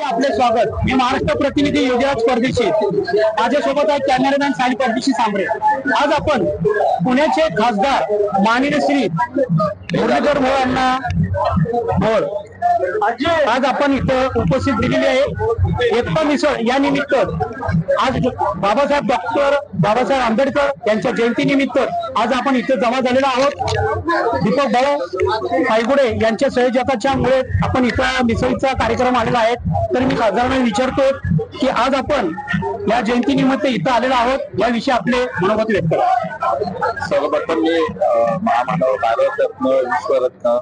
आपले स्वागत। मी महाराष्ट्र प्रतिनिधी युवराज परदेशी, माझ्यासोबत आहे कॅमेरामॅन साई परदेशी सांबरे। आज आपण पुण्याचे खासदार माननीय श्री मुरलीधर मोहोळ यांना आज आपण इथं उपस्थित दिलेली आहे। एकता मिसळ या निमित्त आज डॉक्टर बाबासाहेब आंबेडकर यांच्या जयंती निमित्त आज आपण इथे जमा झालेलो आहोत। दीपक भाऊ पायगुडे यांच्या सहयोगाच्या मुळे आपण इथं मिसळीचा कार्यक्रम आलेला आहे। तर मी खासदारांना विचारतो की आज आपण या जयंती निमित्त इथं आलेलो आहोत, याविषयी आपले मनोगत व्यक्त करा। सर्वप्रथम मी महामानव भारतरत्न विश्वरत्न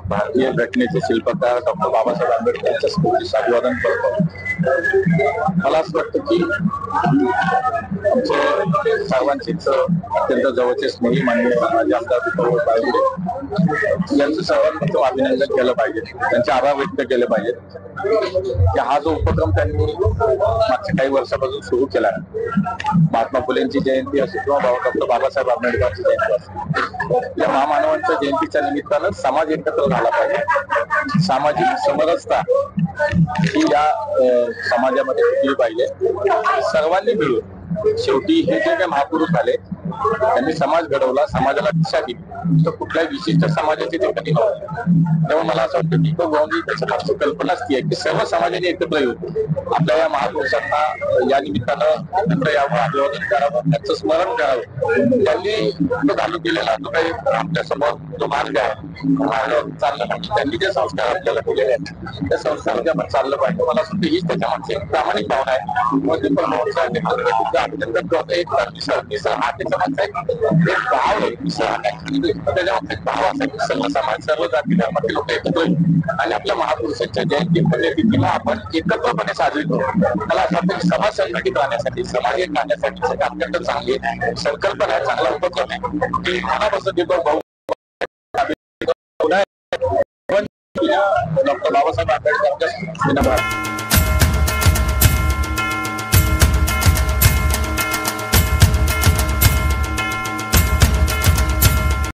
भारतीय घटनेचे शिल्पकार डॉक्टर बाबासाहेब आंबेडकर यांच्या स्मृतीस अभिवादन करतो। मला असं वाटतं की आमचे सर्वांचीच अत्यंत जवळचे स्नेही माननीय आमदार दीपक पायगुडे यांचं सर्वांप्रथम अभिनंदन केलं पाहिजे, त्यांचे आभार व्यक्त केले पाहिजेत की हा जो उपक्रम त्यांनी मागच्या काही वर्षापासून सुरू केला आहे, महात्मा फुलेंची जयंती असो किंवा डॉक्टर बाबासाहेब आंबेडकरांची जयंती असो, या महामानवांच्या जयंतीच्या निमित्तानं समाज एकत्र झाला पाहिजे। सामाजिक समरसता ही या समाजामध्ये टिकली पाहिजे। सर्वांनी मिळून शेवटी हे जे काही महापुरुष आले त्यांनी समाज घडवला, समाजाला दिशा दिली, तर कुठल्याही विशिष्ट समाजाची ते कधी नव्हते। तेव्हा मला असं वाटतं की तो गांधी त्याच्या मागची कल्पना असती आहे की सर्व समाजाने एकत्र येऊन आपल्या या महापुरुषांना या निमित्तानं त्यांचं यावं, अभिवादन करावं, त्यांचं स्मरण करावं। त्यांनी तो घालून दिलेला जो काही आमच्या समोर जो मार्ग आहे चाललं पाहिजे, त्यांनी जे संस्कार आपल्याला दिलेले आहेत त्या संस्कारामध्ये आपण चाललं पाहिजे। मला असं वाटतं हीच त्याच्या मागची प्रामाणिक भावना आहे। मध्ये पण अभिनंदन करतो। एक मिसळ हा त्याच्या मागचा एक भाव आहे। मिसळ हा त्याच्या मागचा एक भाव असा की सर्व समाज, सर्व जाती धर्मातील लोक एकत्र येऊन आणि आपल्या महापुरुषांच्या जयंती पुण्यतिथीला आपण एकत्रपणे साजरी करू। मला असं वाटतं की समाज संघटित राहण्यासाठी, समाज एक राहण्यासाठी अत्यंत चांगली संकल्पना आहे, चांगला उपक्रम आहे की मनापासून दीपक भाऊ डॉक्टर बाबासाहेब आंबेडकरांच्या